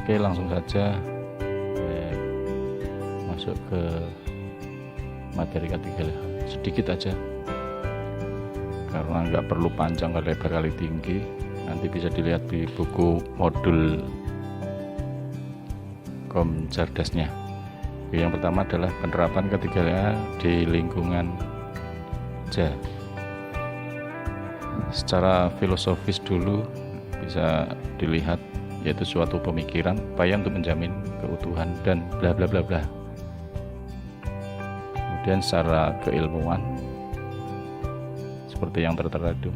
Oke, langsung saja masuk ke materi ketiga sedikit aja, karena nggak perlu panjang kali lebar kali tinggi. Nanti bisa dilihat di buku modul Kom Cerdasnya. Yang pertama adalah penerapan ketiga di lingkungan kerja. Secara filosofis dulu bisa dilihat, yaitu suatu pemikiran upaya untuk menjamin keutuhan dan bla bla bla bla. Kemudian secara keilmuan seperti yang tertera itu,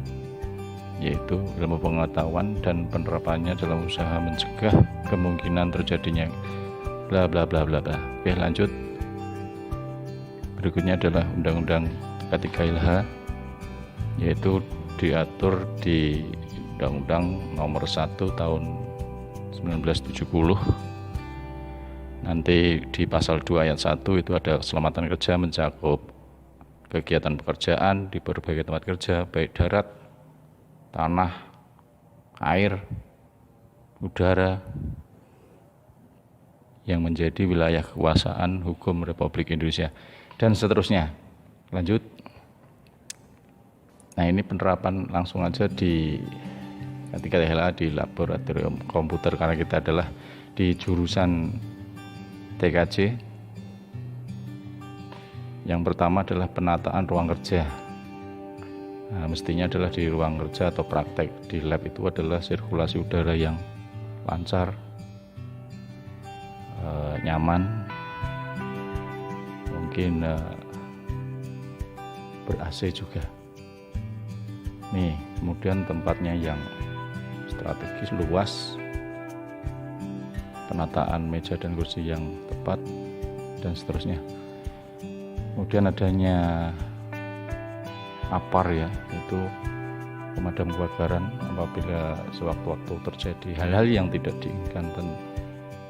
yaitu ilmu pengetahuan dan penerapannya dalam usaha mencegah kemungkinan terjadinya bla bla bla bla bla. Oke, lanjut. Berikutnya adalah Undang-Undang K3LH, yaitu diatur di Undang-Undang Nomor 1 Tahun 1970. Nanti di pasal 2 ayat 1 itu ada keselamatan kerja, mencakup kegiatan pekerjaan di berbagai tempat kerja, baik darat, tanah, air, udara, yang menjadi wilayah kekuasaan hukum Republik Indonesia, dan seterusnya. Lanjut. Nah, ini penerapan langsung aja di ketika di laboratorium komputer, karena kita adalah di jurusan TKJ. Yang pertama adalah penataan ruang kerja. Nah, mestinya adalah di ruang kerja atau praktek di lab itu adalah sirkulasi udara yang lancar, nyaman, mungkin ber-AC juga. Nih, kemudian tempatnya yang strategis, luas, penataan meja dan kursi yang tepat, dan seterusnya. Kemudian adanya APAR, ya, itu pemadam kebakaran apabila sewaktu-waktu terjadi hal-hal yang tidak diinginkan dan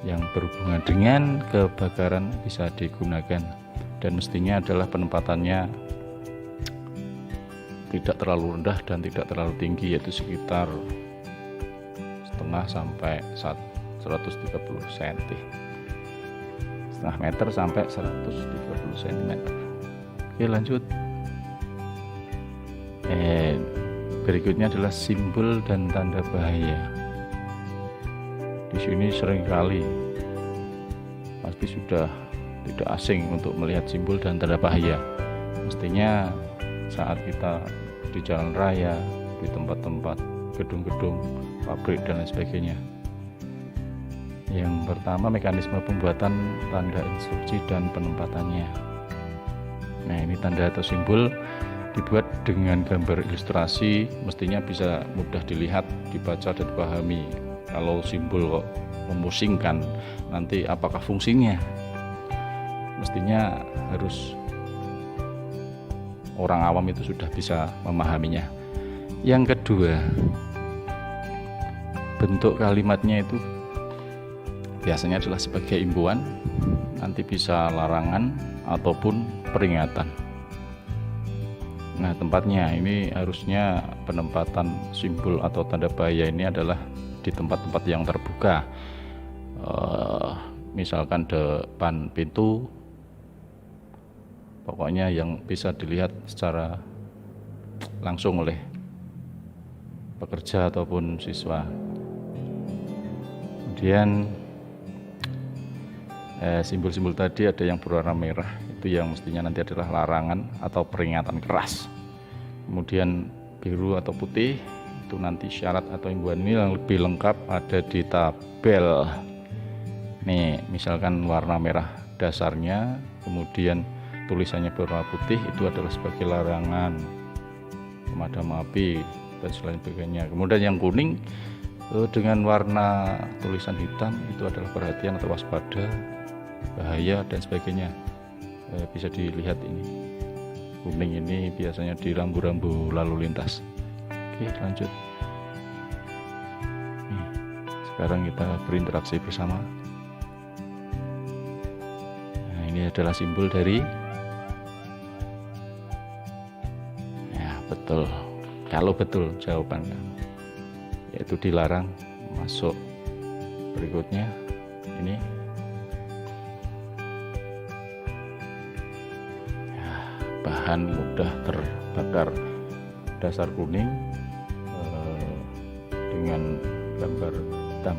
yang berhubungan dengan kebakaran bisa digunakan, dan mestinya adalah penempatannya tidak terlalu rendah dan tidak terlalu tinggi, yaitu sekitar setengah sampai 130 cm, setengah meter sampai 130 cm. Oke, lanjut. Berikutnya adalah simbol dan tanda bahaya. Di sini seringkali pasti sudah tidak asing untuk melihat simbol dan tanda bahaya. Mestinya saat kita di jalan raya, di tempat-tempat gedung-gedung, pabrik dan lain sebagainya. Yang pertama, mekanisme pembuatan tanda instruksi dan penempatannya. Nah, ini tanda atau simbol dibuat dengan gambar ilustrasi, mestinya bisa mudah dilihat, dibaca dan dipahami. Kalau simbol kok memusingkan, nanti apakah fungsinya? Mestinya harus orang awam itu sudah bisa memahaminya. Yang kedua, bentuk kalimatnya itu biasanya adalah sebagai imbuhan, nanti bisa larangan ataupun peringatan. Nah, tempatnya ini harusnya penempatan simbol atau tanda bahaya ini adalah di tempat-tempat yang terbuka, misalkan depan pintu, pokoknya yang bisa dilihat secara langsung oleh pekerja ataupun siswa. Kemudian simbol-simbol tadi ada yang berwarna merah, itu yang mestinya nanti adalah larangan atau peringatan keras. Kemudian biru atau putih itu nanti syarat atau imbuhan. Ini yang lebih lengkap ada di tabel. Nih, misalkan warna merah dasarnya, kemudian tulisannya berwarna putih, itu adalah sebagai larangan, pemadam api dan sebagainya. Kemudian yang kuning dengan warna tulisan hitam itu adalah perhatian atau waspada, bahaya dan sebagainya. Bisa dilihat ini, kuning ini biasanya di rambu-rambu lalu lintas. Oke, lanjut. Nih, sekarang kita berinteraksi bersama. Nah, ini adalah simbol dari, ya betul, kalau betul jawaban, yaitu dilarang masuk. Berikutnya ini ya, bahan mudah terbakar, dasar kuning dengan gambar hitam,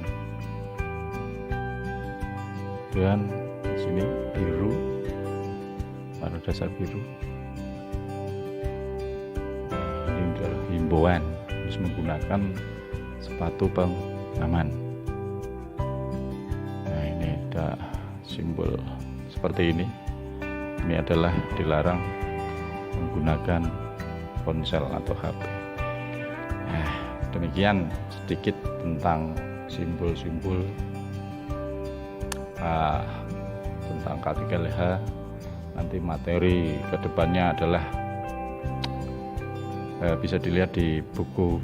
dan di sini biru, warna dasar biru. Ini adalah himbauan harus menggunakan sepatu pengaman. Nah, ini ada simbol seperti ini. Ini adalah dilarang menggunakan ponsel atau HP. Nah, demikian sedikit tentang simbol-simbol tentang K3LH. Nanti materi kedepannya adalah bisa dilihat di buku